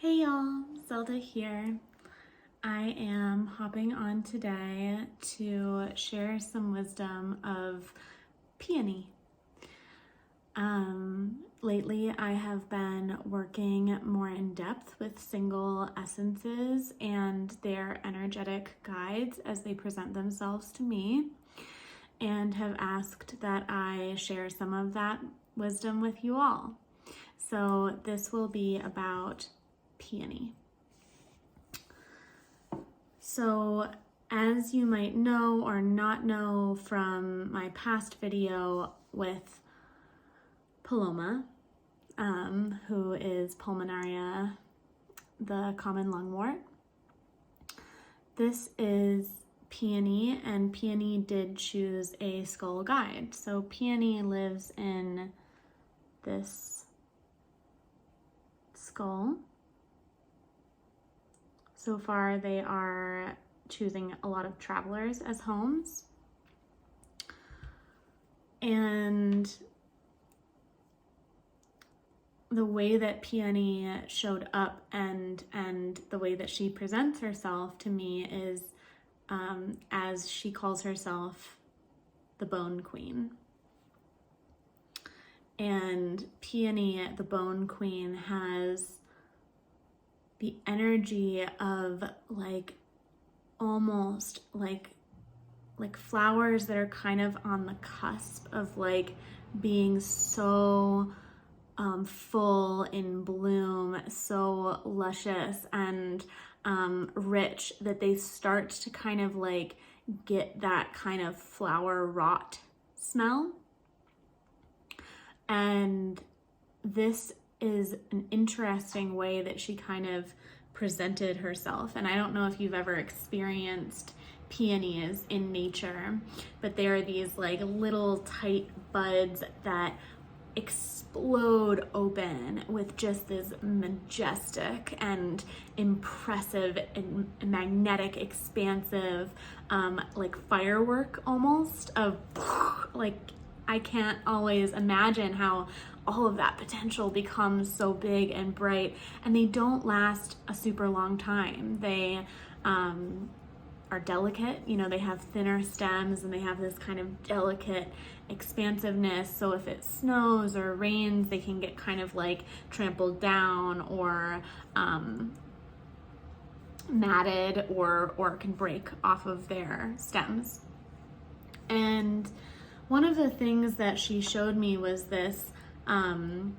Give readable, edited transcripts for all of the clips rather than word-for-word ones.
Hey y'all, Zelda here. I am hopping on today to share some wisdom of Peony. Lately I have been working more in depth with single essences and their energetic guides as they present themselves to me, and have asked that I share some of that wisdom with you all. So this will be about Peony. So as you might know or not know from my past video with Paloma, who is Pulmonaria, the common lungwort, this is Peony, and Peony did choose a skull guide. So Peony lives in this skull. So far, they are choosing a lot of travelers as homes. And the way that Peony showed up and the way that she presents herself to me is as she calls herself the Bone Queen. And Peony, the Bone Queen, has the energy of almost like flowers that are kind of on the cusp of being so full in bloom, so luscious and rich that they start to kind of get that kind of flower rot smell. And this is an interesting way that she kind of presented herself. And I don't know if you've ever experienced peonies in nature, but they are these little tight buds that explode open with just this majestic and impressive and magnetic, expansive, firework almost of I can't always imagine how all of that potential becomes so big and bright, and they don't last a super long time. They are delicate, they have thinner stems and they have this kind of delicate expansiveness. So if it snows or rains, they can get kind of trampled down or matted or can break off of their stems. And one of the things that she showed me was this kind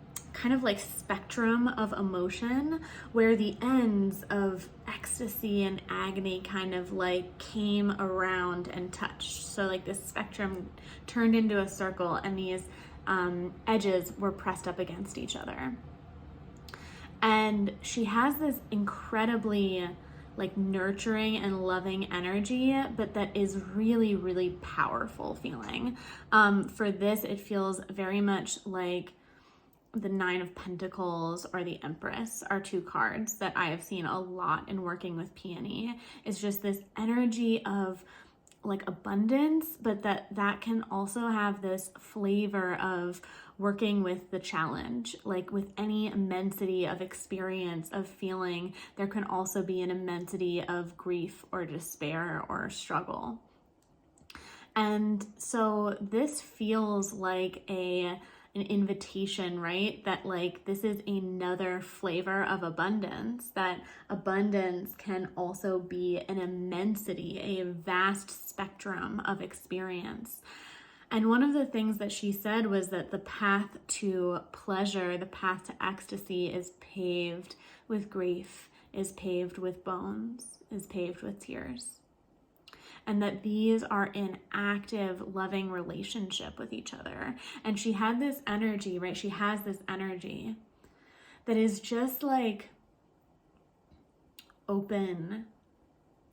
of spectrum of emotion where the ends of ecstasy and agony kind of came around and touched. So this spectrum turned into a circle and these edges were pressed up against each other. And she has this incredibly nurturing and loving energy, but that is really, really powerful feeling. For this, it feels very much like the Nine of Pentacles or the Empress are two cards that I have seen a lot in working with Peony. It's just this energy of abundance, but that can also have this flavor of working with the challenge. With any immensity of experience of feeling, there can also be an immensity of grief or despair or struggle. And so this feels like an invitation, right? That this is another flavor of abundance, that abundance can also be an immensity, a vast spectrum of experience. And one of the things that she said was that the path to pleasure, the path to ecstasy is paved with grief, is paved with bones, is paved with tears. And that these are in active, loving relationship with each other. And she had this energy, right? She has this energy that is just open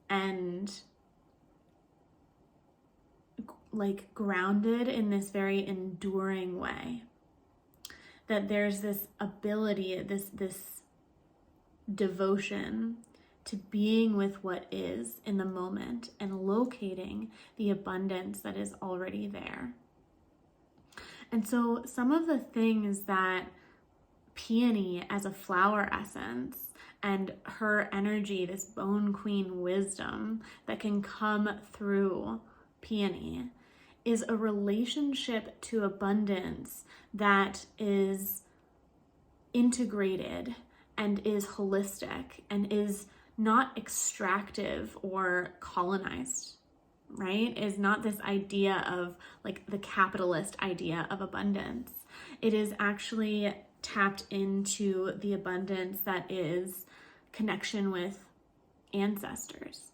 and grounded in this very enduring way. That there's this ability, this devotion to being with what is in the moment and locating the abundance that is already there. And so some of the things that Peony as a flower essence and her energy, this bone queen wisdom that can come through Peony, is a relationship to abundance that is integrated and is holistic and is not extractive or colonized, right? Is not this idea of like the capitalist idea of abundance. It is actually tapped into the abundance that is connection with ancestors,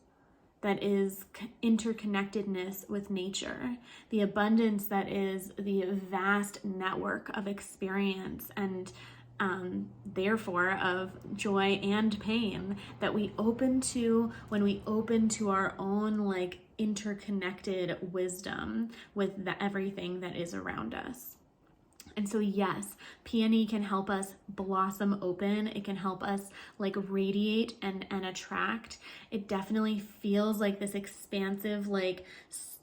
that is interconnectedness with nature, the abundance that is the vast network of experience and therefore of joy and pain that we open to when we open to our own like interconnected wisdom with everything that is around us. And so yes, Peony can help us blossom open. It can help us like radiate and attract. It definitely feels like this expansive, like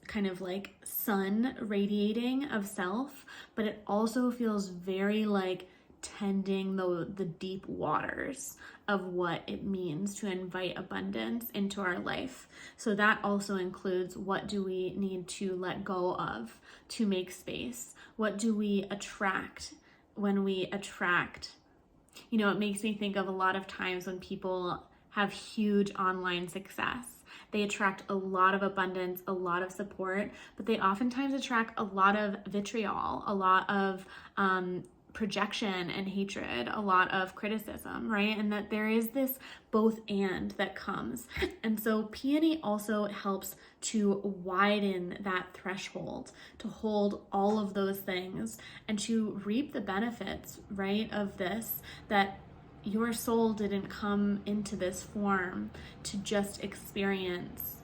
kind of like sun radiating of self, but it also feels very like tending the deep waters of what it means to invite abundance into our life. So that also includes, what do we need to let go of to make space? What do we attract when we attract? You know, it makes me think of a lot of times when people have huge online success. They attract a lot of abundance, a lot of support, but they oftentimes attract a lot of vitriol, a lot of projection and hatred, a lot of criticism, right? And that there is this both and that comes. And so Peony also helps to widen that threshold, to hold all of those things and to reap the benefits, right, of this, that your soul didn't come into this form to just experience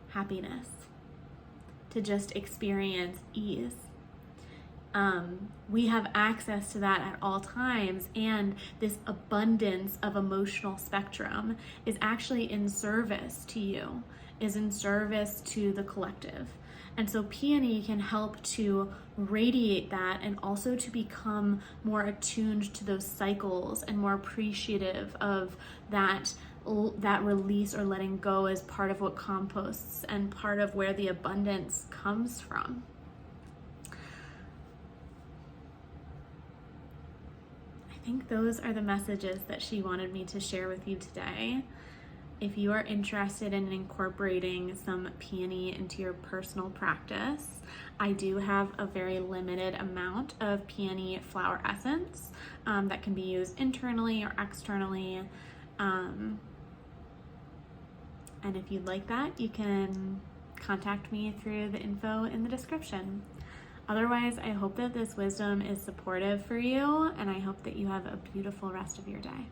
happiness, to just experience ease. We have access to that at all times, and this abundance of emotional spectrum is actually in service to you, is in service to the collective. And so Peony can help to radiate that and also to become more attuned to those cycles and more appreciative of that release or letting go as part of what composts and part of where the abundance comes from. I think those are the messages that she wanted me to share with you today. If you are interested in incorporating some Peony into your personal practice, I do have a very limited amount of Peony flower essence that can be used internally or externally. And if you'd like that, you can contact me through the info in the description. Otherwise, I hope that this wisdom is supportive for you, and I hope that you have a beautiful rest of your day.